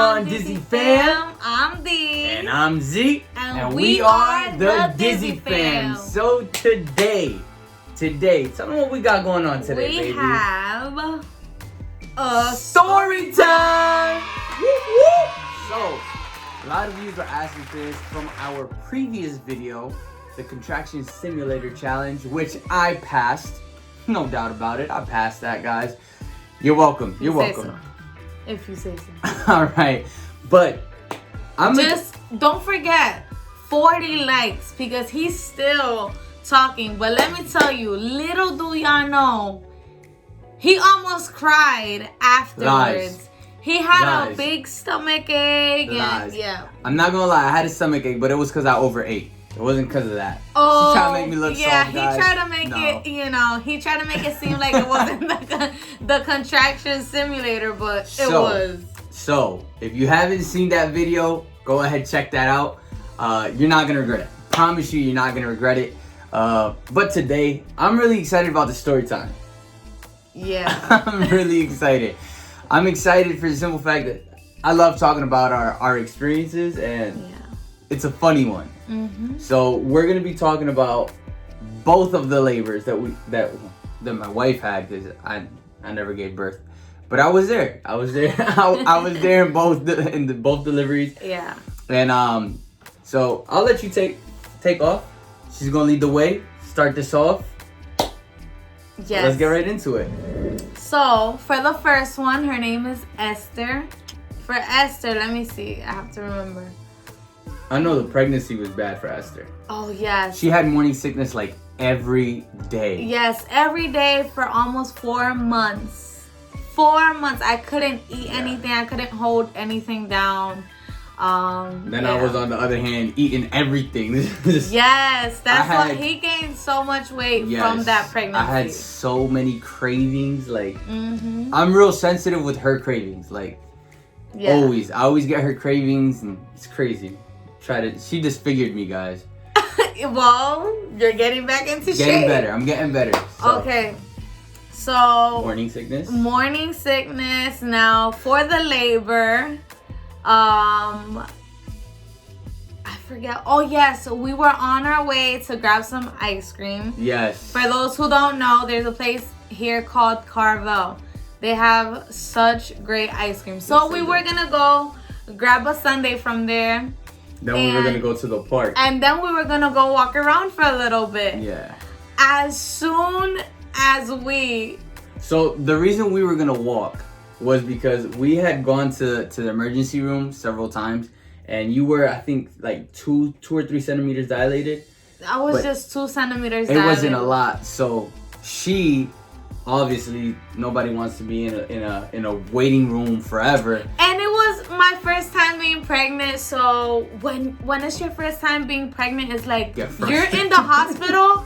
on, Dizzy fam? I'm Dee. And I'm Z. And we are the Dizzy fam. So today, tell me what we got going on today, baby. We have a story time! So, a lot of you are asking for this from our previous video, the contraction simulator challenge, which I passed. No doubt about it. I passed that, guys. You're welcome. You're welcome. So. If you say so. All right. But I'm just don't forget 40 likes because he's still talking. But let me tell you, little do y'all know, he almost cried afterwards. Lies. He had Lies. a big stomach ache. Lies. And, yeah. I'm not gonna lie, I had a stomach ache, but it was because I overate. It wasn't because of that. Oh, She tried to make me look soft, guys. He tried to make it, he tried to make it seem like it wasn't the contraction simulator, but it was. So, if you haven't seen that video, go ahead, check that out. You're not gonna regret it. Promise you're not gonna regret it. But today, I'm really excited about the story time. Yeah. I'm really excited. I'm excited for the simple fact that I love talking about our experiences, and it's a funny one. Mm-hmm. So we're gonna be talking about both of the labors that my wife had, because I never gave birth, but I was there. I was there in both both deliveries. Yeah. And so I'll let you take off. She's gonna lead the way. Start this off. Yes. Let's get right into it. So for the first one, her name is Esther. For Esther, let me see. I have to remember. I know the pregnancy was bad for Esther. Oh, yes. She had morning sickness like every day. Yes, every day for almost 4 months. 4 months. I couldn't eat anything. I couldn't hold anything down. Then I was, on the other hand, eating everything. Yes, that's why he gained so much weight from that pregnancy. I had so many cravings. Like, I'm real sensitive with her cravings. Like, always. I always get her cravings, and it's crazy. She disfigured me, guys. Well, you're getting back into shape. Better. I'm getting better. So. Okay. So morning sickness. Morning sickness. Now for the labor, I forget. Oh yes, so we were on our way to grab some ice cream. Yes. For those who don't know, there's a place here called Carvel. They have such great ice cream. So we were gonna go grab a sundae from there. Then we were gonna go to the park. And then we were gonna go walk around for a little bit. Yeah. As soon as we... So the reason we were gonna walk was because we had gone to the emergency room several times, and you were, I think, like 2 or 3 centimeters dilated. I was just 2 centimeters dilated. It wasn't a lot. So she... Obviously, nobody wants to be in a waiting room forever. And it was my first time being pregnant. So when it's your first time being pregnant, it's like you're in the hospital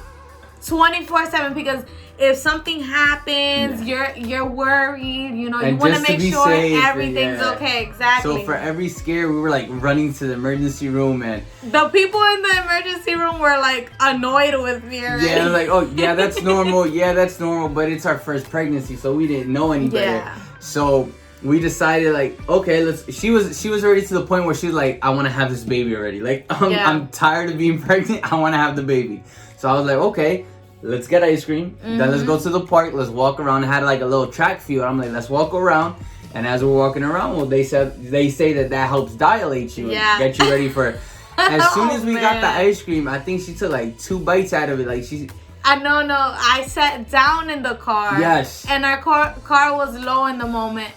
24/7, because if something happens, you're worried. You know, you want to make sure everything's okay. Exactly. So for every scare, we were like running to the emergency room, and the people in the emergency room were like annoyed with me already. Yeah, like, oh yeah, that's normal. Yeah, that's normal. But it's our first pregnancy, so we didn't know any better. Yeah. So we decided, like, okay, She was already to the point where she was like, I want to have this baby already. Like, I'm tired of being pregnant. I want to have the baby. So I was like, okay. Let's get ice cream. Then let's go to the park. Let's walk around. I had like a little track field. I'm like, let's walk around. And as we're walking around, well, they say that helps dilate you and get you ready for. As soon as we got the ice cream, I think she took like 2 bites out of it. Like she. No. I sat down in the car. Yes. And our car was low in the moment.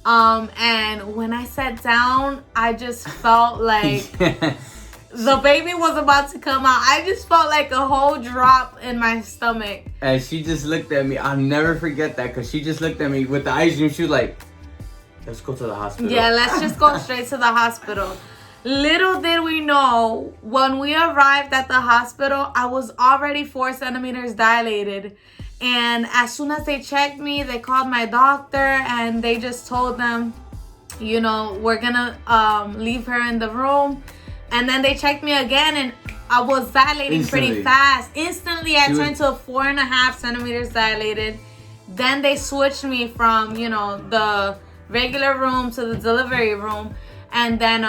And when I sat down, I just felt like. The baby was about to come out. I just felt like a whole drop in my stomach. And she just looked at me. I'll never forget that, because she just looked at me with the ice cream. She was like, let's go to the hospital. Yeah, let's just go straight to the hospital. Little did we know, when we arrived at the hospital, I was already 4 centimeters dilated. And as soon as they checked me, they called my doctor and they just told them, you know, we're going to leave her in the room. And then they checked me again, and I was dilating pretty fast. Instantly, I turned to 4.5 centimeters dilated. Then they switched me from, you know, the regular room to the delivery room. And then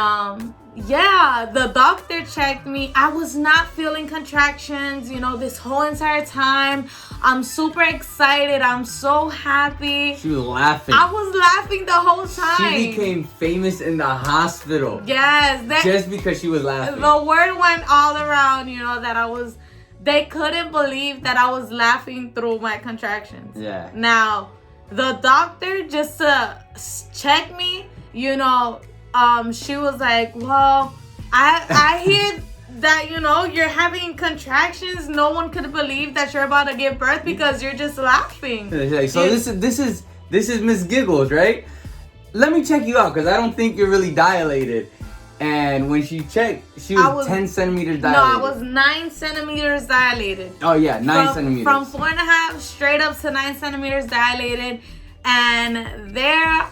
yeah, the doctor checked me. I was not feeling contractions, you know, this whole entire time. I'm super excited. I'm so happy. She was laughing. I was laughing the whole time. She became famous in the hospital. Yes. Just because she was laughing. The word went all around, you know, that they couldn't believe that I was laughing through my contractions. Yeah. Now, the doctor, just to check me, you know, she was like, well, I hear that, you know, you're having contractions. No one could believe that you're about to give birth because you're just laughing. So this is Miss Giggles, right? Let me check you out because I don't think you're really dilated. And when she checked, she was 10 centimeters dilated. No, I was 9 centimeters dilated. Oh yeah, 9 centimeters. From 4.5 straight up to 9 centimeters dilated. And there,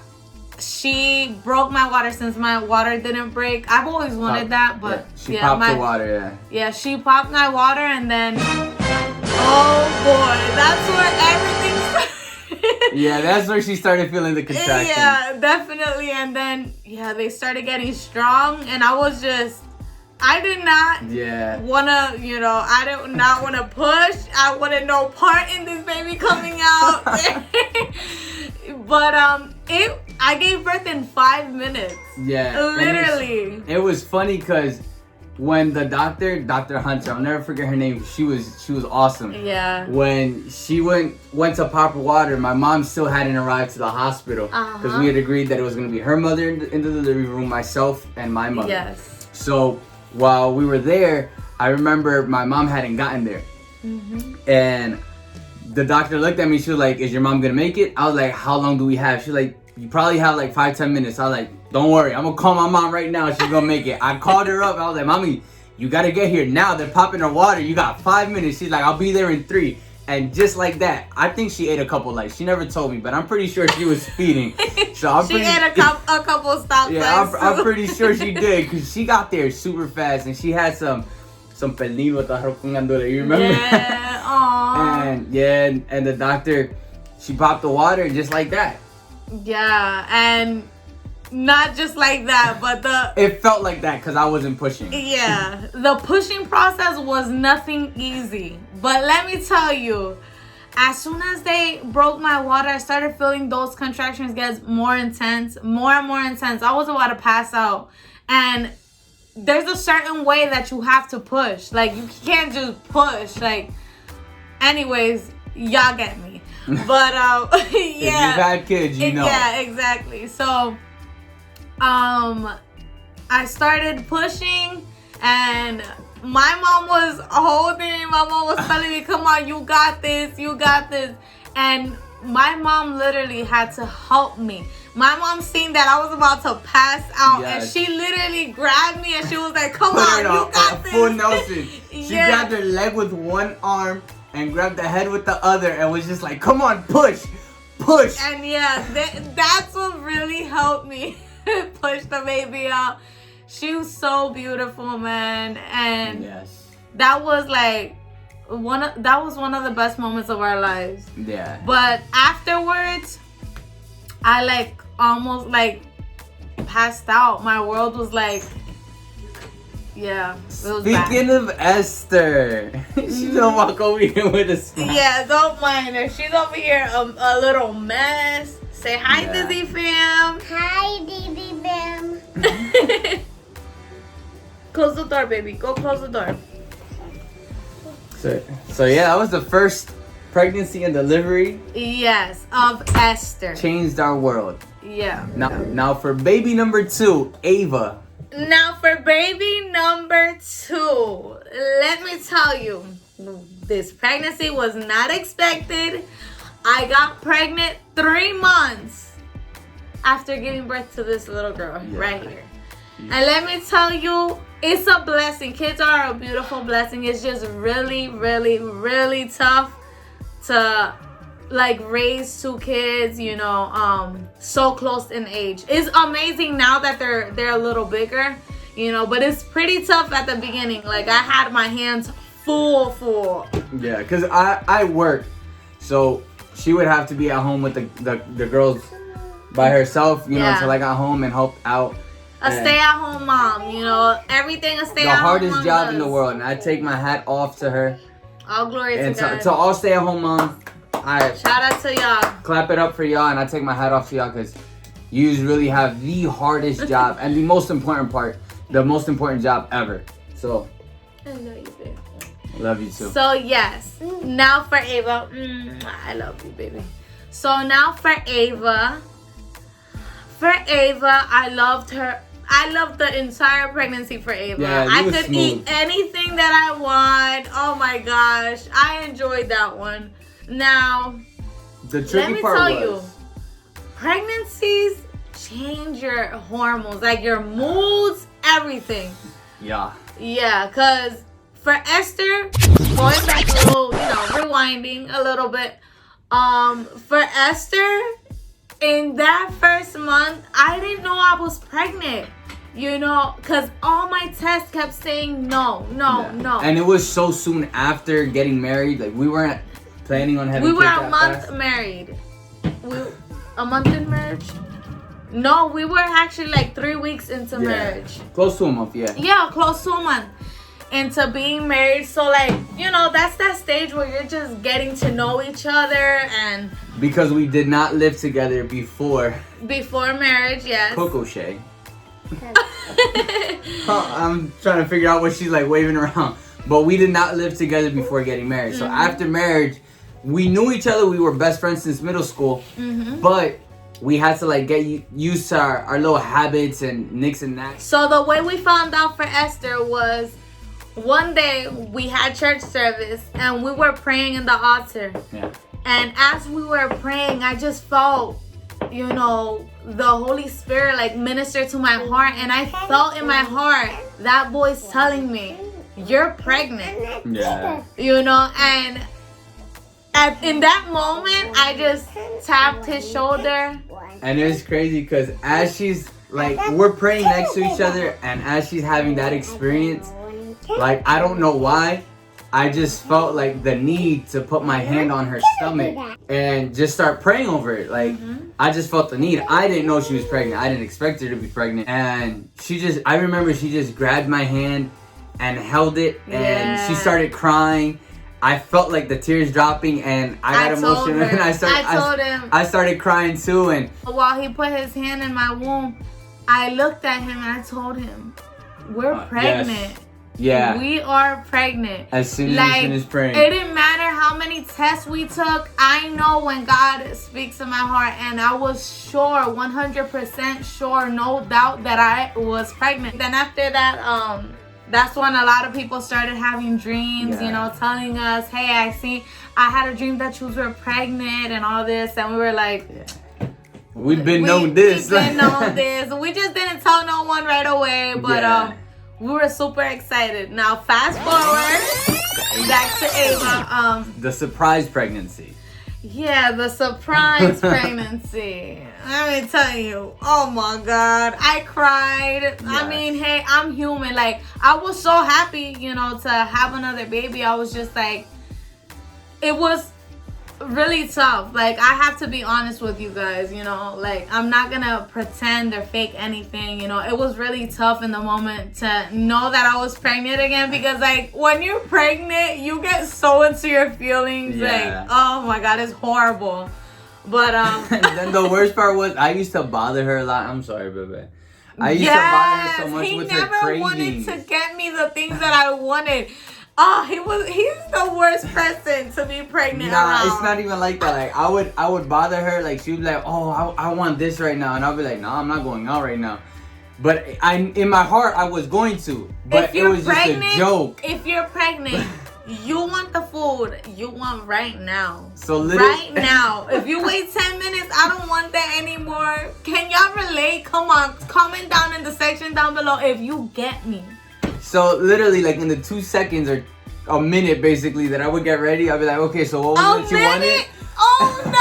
she broke my water since my water didn't break. I've always wanted that, but she popped the water. Yeah, she popped my water, and then oh boy, that's where everything started. Yeah, that's where she started feeling the contractions. Yeah, definitely. And then they started getting strong, and I did not wanna, you know, I did not wanna push. I wanted no part in this baby coming out. But I gave birth in 5 minutes. Yeah. Literally. It was funny because when the Dr. Hunter, I'll never forget her name. She was awesome. Yeah. When she went to pop her water, my mom still hadn't arrived to the hospital because we had agreed that it was going to be her mother in the delivery room, myself, and my mother. Yes. So while we were there, I remember my mom hadn't gotten there, and the doctor looked at me. She was like, "Is your mom gonna make it?" I was like, "How long do we have?" She's like, "You probably have like 5-10 minutes." I was like, "Don't worry, I'm gonna call my mom right now. She's gonna make it." I called her up. I was like, "Mommy, you gotta get here now. They're popping her water. You got 5 minutes." She's like, "I'll be there in 3." And just like that, I think she ate a couple lights. She never told me, but I'm pretty sure she was feeding. So she ate a couple stop signs. I'm pretty sure she did because she got there super fast and she had some pernil with arroz con gandules. You remember? Yeah. Aww. And the doctor, she popped the water just like that. Yeah, and not just like that, but it felt like that because I wasn't pushing. Yeah, the pushing process was nothing easy. But let me tell you, as soon as they broke my water, I started feeling those contractions get more intense, more and more intense. I was about to pass out. And there's a certain way that you have to push. Like, you can't just push. Like, anyways, y'all get me. But, yeah. If you've had kids, you know. Yeah, exactly. So, I started pushing, and my mom was holding. My mom was telling me, "Come on, you got this, you got this." And my mom literally had to help me. My mom seen that I was about to pass out, and she literally grabbed me and she was like, "Come on, you got this." Full Nelson. She grabbed her leg with one arm and grabbed the head with the other and was just like, "Come on, push, push." And that's what really helped me push the baby out. She was so beautiful, man, and that was like one of the best moments of our lives. Yeah. But afterwards, I like almost like passed out. My world was like, Speaking of Esther, she's gonna walk over here with a smile. Yeah, don't mind her. She's over here a little mess. Say hi, Dizzy fam. Hi, Dizzy fam. Close the door, baby. Go close the door. So yeah, that was the first pregnancy and delivery. Yes, of Esther. Changed our world. Yeah. Now for baby number 2, Ava. Now for baby number 2, let me tell you, this pregnancy was not expected. I got pregnant 3 months after giving birth to this little girl right here. And let me tell you, it's a blessing. Kids are a beautiful blessing. It's just really, really, really tough to like raise 2 kids, you know, so close in age. It's amazing now that they're a little bigger, you know, but it's pretty tough at the beginning. Like, I had my hands full. Yeah, because I work, so she would have to be at home with the girls by herself, you know, until I got home and helped out. A stay-at-home mom, you know, everything a stay-at-home mom. The hardest job in the world, and I take my hat off to her. All glory and to God. To all stay-at-home moms, shout out to y'all. Clap it up for y'all, and I take my hat off to y'all because you really have the hardest job and the most important job ever. So, I love you, baby. Love you too. So yes, now for Ava. I love you, baby. So now for Ava. I loved her. I loved the entire pregnancy for Ava. Yeah, I could smooth. eat anything that I want. Oh my gosh, I enjoyed that one. Now, the tricky part let me tell you, pregnancies change your hormones, like your moods, everything. Yeah. Yeah, cause for Esther, going back a little, rewinding a little bit. For Esther, in that first month, I didn't know I was pregnant. Cause all my tests kept saying no. And it was so soon after getting married. Like we weren't planning on having. We were kids a month married. A month in marriage? No, we were actually like 3 weeks into marriage. Close to a month, yeah. Yeah, close to a month into being married. So like, that's that stage where you're just getting to know each other and. Because we did not live together before. Before marriage, yes. Coco Shay. I'm trying to figure out what she's like waving around. But we did not live together before getting married. So after marriage, we knew each other. We were best friends since middle school. But we had to like get used to our little habits and nicks and knacks. So the way we found out for Esther was one day we had church service and we were praying in the altar. Yeah. And as we were praying, I just felt, the Holy Spirit like minister to my heart. And I felt in my heart that voice telling me, you're pregnant. Yeah. And in that moment, I just tapped his shoulder. And it was crazy because as she's like, we're praying next to each other, and as she's having that experience, like, I don't know why, I just felt like the need to put my hand on her stomach and just start praying over it. Like, I just felt the need. I didn't know she was pregnant. I didn't expect her to be pregnant. And I remember she just grabbed my hand and held it, and she started crying. I felt like the tears dropping, and I got emotional, and I started crying too. And while he put his hand in my womb, I looked at him and I told him, "We're pregnant. Yes. Yeah, we are pregnant." As soon as he finished praying, it didn't matter how many tests we took. I know when God speaks in my heart, and I was sure, 100% sure, no doubt that I was pregnant. Then after that, that's when a lot of people started having dreams, telling us, hey, I had a dream that you were pregnant and all this. And we were like, we've been known this. We've been known this. We just didn't tell no one right away. But we were super excited. Now, fast forward back to Ava. The surprise pregnancy. Yeah, the surprise pregnancy. Let me tell you. Oh my God. I cried. Yes. I mean, hey, I'm human. Like, I was so happy, to have another baby. I was just like, it was really tough. Like, I have to be honest with you guys, like, I'm not gonna pretend or fake anything. It was really tough in the moment to know that I was pregnant again, because like when you're pregnant, you get so into your feelings. Like, oh my God, it's horrible. But then the worst part was I used to bother her a lot. I'm sorry, baby. I used to bother her so much with her cravings. He never wanted to get me the things that I wanted. Oh, he's the worst person to be pregnant around. It's not even like that. Like I would bother her. Like she would be like, oh, I want this right now, and I'll be like, no, I'm not going out right now. But in my heart, I was going to. But it was just a joke. If you're pregnant, you want the food you want right now. So right now. If you wait 10 minutes, I don't want that anymore. Can y'all relate? Come on, comment down in the section down below if you get me. So literally, like in the 2 seconds or a minute, basically, that I would get ready, I'd be like, okay, so what was it you wanted? Oh no,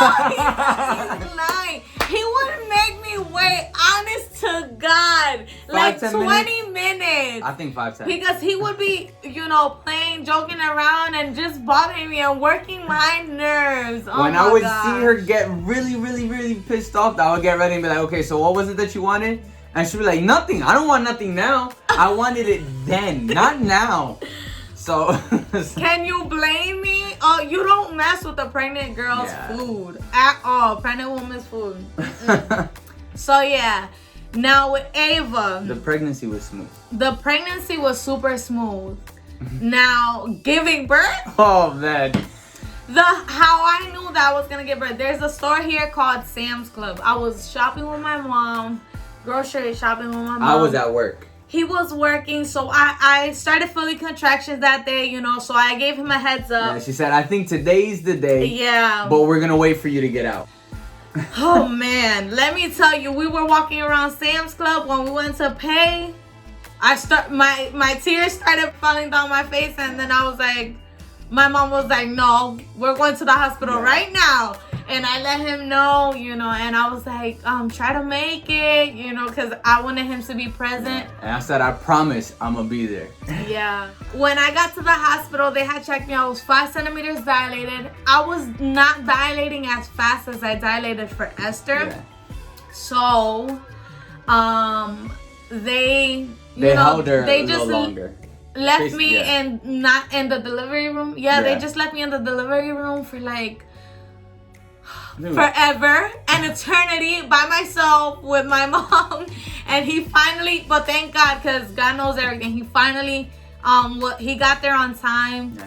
he's lying. He would make me wait. Honest to God, like 20 minutes. I think 5 10. Because he would be, playing, joking around, and just bothering me and working my nerves. Oh when I would see her get really, really, really pissed off, I would get ready and be like, okay, so what was it that you wanted? And she'd be like, nothing. I don't want nothing now. I wanted it then, not now. So. Can you blame me? Oh, you don't mess with the pregnant girl's food at all. Pregnant woman's food. So yeah. Now with Ava. The pregnancy was smooth. The pregnancy was super smooth. Now giving birth. Oh man. How I knew that I was gonna give birth. There's a store here called Sam's Club. I was shopping with my mom. Grocery shopping with my mom. I was at work. He was working, so I started feeling contractions that day, you know, so I gave him a heads up. Yeah, she said, I think today's the day. Yeah. But we're going to wait for you to get out. Oh, man. Let me tell you, we were walking around Sam's Club when we went to pay. My tears started falling down my face, and then I was like, my mom was like, no, we're going to the hospital right now. And I let him know, you know, and I was like, try to make it, you know, because I wanted him to be present. And I said, I promise I'm going to be there. Yeah. When I got to the hospital, they had checked me. I was 5 centimeters dilated. I was not dilating as fast as I dilated for Esther. Yeah. So, they held her they a just little longer. Left me not in the delivery room. Yeah, they just left me in the delivery room for like forever, an eternity by myself with my mom. And he finally, but thank God, because God knows everything, he finally he got there on time.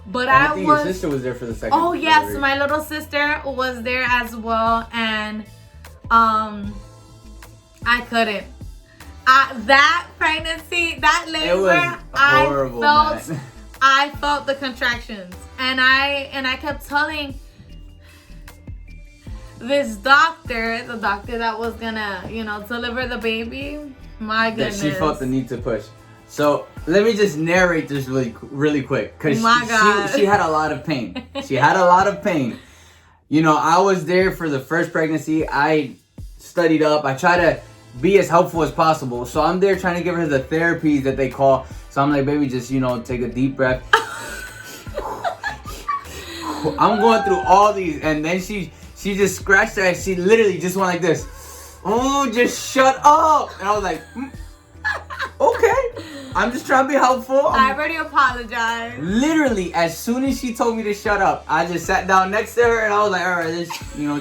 But I think your sister was there for the second delivery. Yes, my my little sister was there as well. And I couldn't. That pregnancy, that labor, horrible, I felt the contractions. And I kept telling this doctor, the doctor that was gonna, you know, deliver the baby, my goodness. That she felt the need to push. So let me just narrate this really quick, because she had a lot of pain. She had a lot of pain. You know, I was there for the first pregnancy. I studied up. I try to be as helpful as possible. So I'm there trying to give her the therapies that they call. So I'm like, baby, just, you know, take a deep breath. I'm going through all these, and then she just scratched her, and she literally just went like this. Oh, just shut up. And I was like, okay. I'm just trying to be helpful. I already apologized. Literally, as soon as she told me to shut up, I just sat down next to her, and I was like, all right,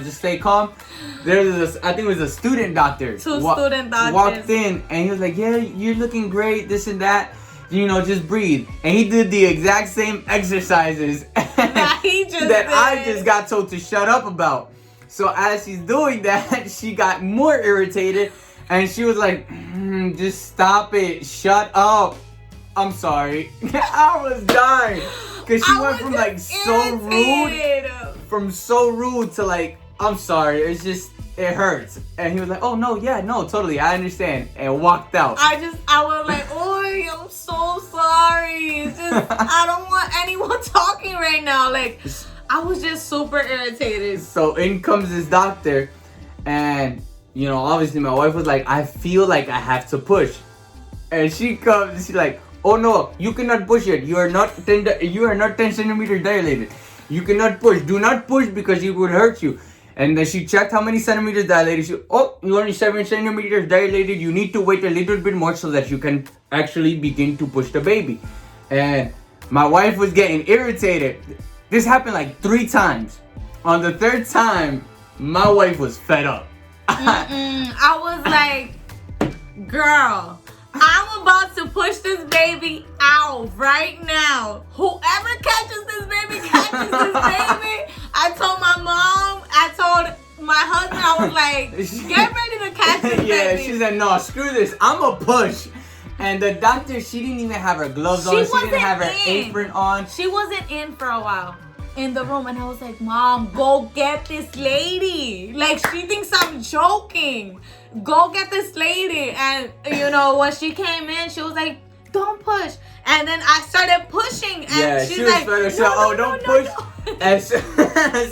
just stay calm. There's I think it was a student doctor. Student doctors. Walked in, and he was like, yeah, you're looking great, this and that. You know, just breathe. And he did the exact same exercises that I just got told to shut up about. So as she's doing that, she got more irritated, and she was like, just stop it, shut up. I'm sorry. I was dying. Because she went from like so rude to like, I'm sorry, it hurts. And he was like, oh no, yeah, no, totally, I understand. And walked out. I was like, oi, I'm so sorry. It's just, I don't want anyone talking right now. Like, I was just super irritated. So in comes this doctor, and you know, obviously my wife was like, I feel like I have to push. And she comes and she's like, oh no, you cannot push it. You are not 10 centimeters dilated. You cannot push. Do not push because it will hurt you. And then she checked how many centimeters dilated. You're only 7 centimeters dilated. You need to wait a little bit more so that you can actually begin to push the baby. And my wife was getting irritated. This happened like 3 times. On the 3rd time, my wife was fed up. I was like, girl, I'm about to push this baby out right now. Whoever catches this baby, catches this baby. I told my mom, I told my husband, I was like, get ready to catch this baby. Yeah, she said, no, screw this. I'm a push. And the doctor, she didn't even have her gloves on. She didn't have her apron on. She wasn't in for a while in the room. And I was like, Mom, go get this lady. Like, she thinks I'm joking. Go get this lady. And, you know, when she came in, she was like, don't push. And then I started pushing. And she's like, don't push. No. As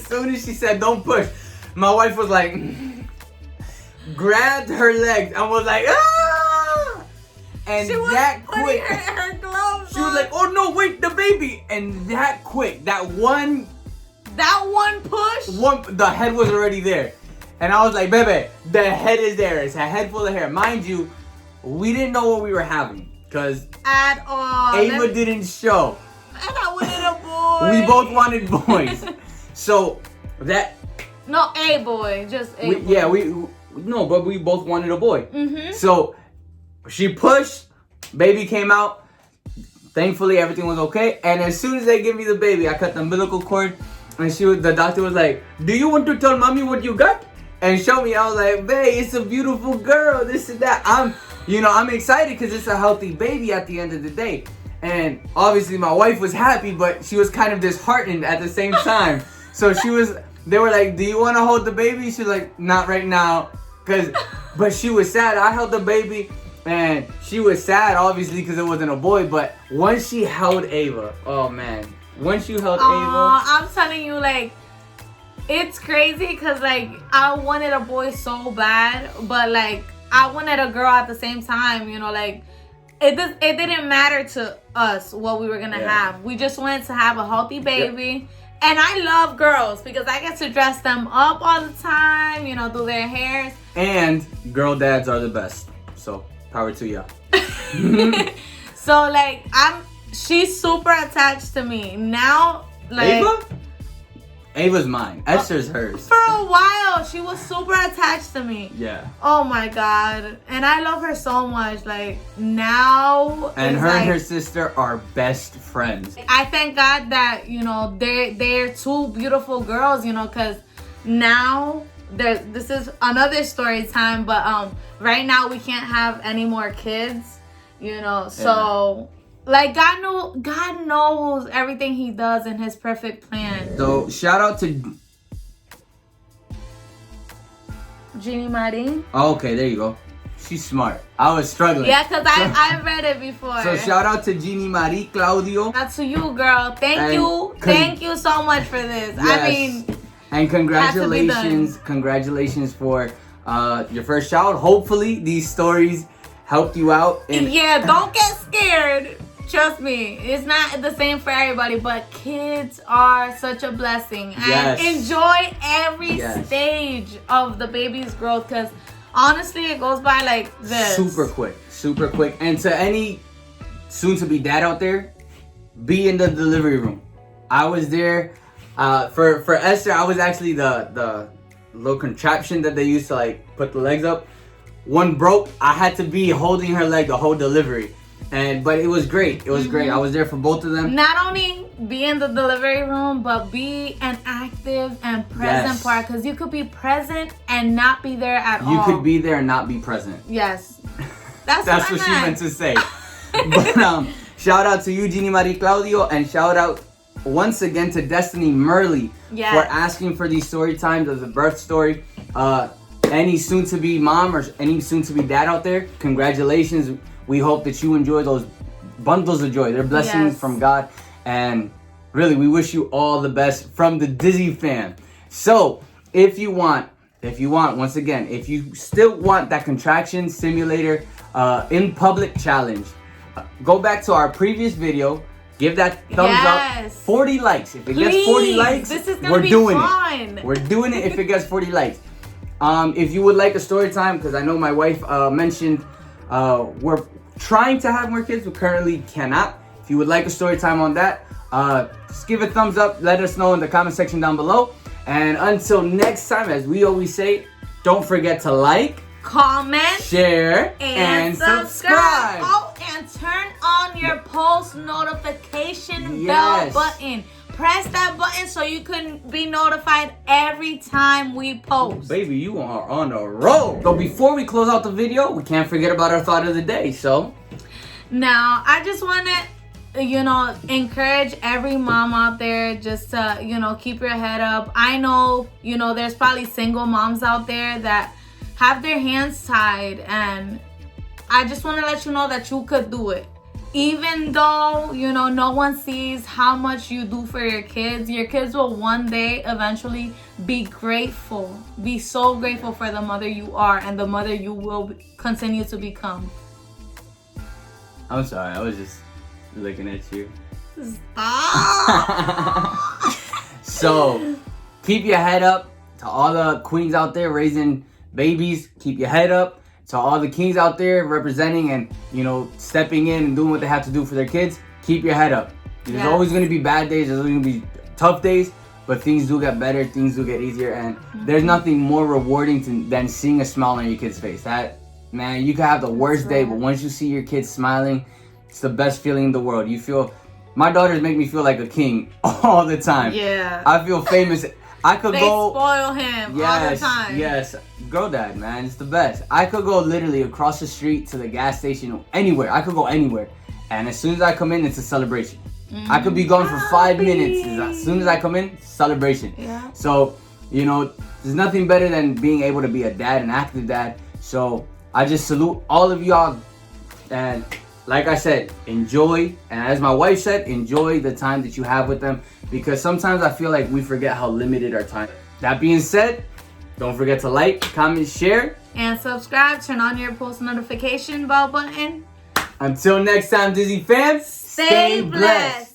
soon as she said, don't push, my wife was like, grabbed her legs and was like, ah! And she was that quick, her gloves she was like, oh no, wait, the baby. And that quick, that one push, the head was already there. And I was like, baby, the head is there. It's a head full of hair. Mind you, we didn't know what we were having. Because at all. Ava didn't show. And I wanted a boy. We both wanted boys. So that... No, a boy. Just a boy. Yeah, no, but we both wanted a boy. Mm-hmm. So she pushed. Baby came out. Thankfully, everything was okay. And as soon as they give me the baby, I cut the umbilical cord. And the doctor was like, do you want to tell mommy what you got? And show me. I was like, babe, it's a beautiful girl. This and that. I'm excited because it's a healthy baby at the end of the day. And obviously my wife was happy, but she was kind of disheartened at the same time. So they were like, do you want to hold the baby? She was like, not right now. But she was sad. I held the baby and she was sad, obviously, because it wasn't a boy. But once she held Ava, oh man. Once you held Ava. I'm telling you, like, it's crazy because, like, I wanted a boy so bad, but, like, I wanted a girl at the same time, you know, like, it didn't matter to us what we were going to have. We just wanted to have a healthy baby. Yep. And I love girls because I get to dress them up all the time, you know, do their hairs. And girl dads are the best. So, power to y'all. So, like, she's super attached to me. Now, like... Ava? Ava's mine. Esther's hers. For a while, she was super attached to me. Yeah. Oh my God. And I love her so much. Like, now... And her and her sister are best friends. I thank God that, you know, they're two beautiful girls, you know, because now... This is another story time, but right now we can't have any more kids, you know, so... Like, God knows everything he does in his perfect plan. So, shout out to... Jeannie Marie. Oh, okay, there you go. She's smart. I was struggling. Yeah, because I read it before. So, shout out to Jeannie Marie Claudio. That's to you, girl. Thank you. Thank you so much for this. Yes. I mean... And congratulations for your first child. Hopefully, these stories helped you out. Yeah, don't get scared. Trust me, it's not the same for everybody, but kids are such a blessing. And enjoy every stage of the baby's growth because honestly, it goes by like this. Super quick. And to any soon-to-be dad out there, be in the delivery room. I was there. For Esther, I was actually the little contraption that they used to like put the legs up. One broke. I had to be holding her leg the whole delivery. But it was great. It was great. I was there for both of them. Not only be in the delivery room, but be an active and present part. Because you could be present and not be there at all. You could be there and not be present. Yes. That's what she meant to say. But shout out to you, Jeannie Marie Claudio. And shout out once again to Destiny Murley for asking for these story times of the birth story. Any soon-to-be mom or any soon-to-be dad out there, congratulations. We hope that you enjoy those bundles of joy. They're blessings from God. And really, we wish you all the best from the Dizzy fam. So, if you want, once again, if you still want that contraction simulator in public challenge, go back to our previous video. Give that thumbs up. 40 likes. If it gets 40 likes, we're doing it. We're doing it if it gets 40 likes. If you would like a story time, because I know my wife mentioned we're trying to have more kids, but currently cannot. If you would like a story time on that, just give a thumbs up. Let us know in the comment section down below. And until next time, as we always say, don't forget to like, comment, share, and subscribe. Oh, and turn on your post notification bell button. Press that button so you can be notified every time we post. Baby, you are on a roll. So before we close out the video, we can't forget about our thought of the day. So now I just want to, you know, encourage every mom out there just to, you know, keep your head up. I know, you know, there's probably single moms out there that have their hands tied, and I just want to let you know that you could do it. Even though, you know, no one sees how much you do for your kids will one day eventually be grateful. Be so grateful for the mother you are and the mother you will continue to become. I'm sorry, I was just looking at you. Stop! So, keep your head up. To all the queens out there raising babies, keep your head up. To all the kings out there representing and, you know, stepping in and doing what they have to do for their kids, keep your head up. There's always going to be bad days. There's always going to be tough days. But things do get better. Things do get easier. And there's nothing more rewarding than seeing a smile on your kid's face. That, man, you can have the worst day, but once you see your kids smiling, it's the best feeling in the world. You feel... My daughters make me feel like a king all the time. Yeah. I feel famous. I could they spoil him all the time. Yes. Girl dad, man. It's the best. I could go literally across the street to the gas station, anywhere. I could go anywhere. And as soon as I come in, it's a celebration. I could be gone for 5 minutes. As soon as I come in, celebration. Yeah. So, you know, there's nothing better than being able to be a dad, an active dad. So I just salute all of y'all. And like I said, enjoy. And as my wife said, enjoy the time that you have with them. Because sometimes I feel like we forget how limited our time is. That being said, don't forget to like, comment, share. And subscribe. Turn on your post notification bell button. Until next time, Disney fans, stay blessed.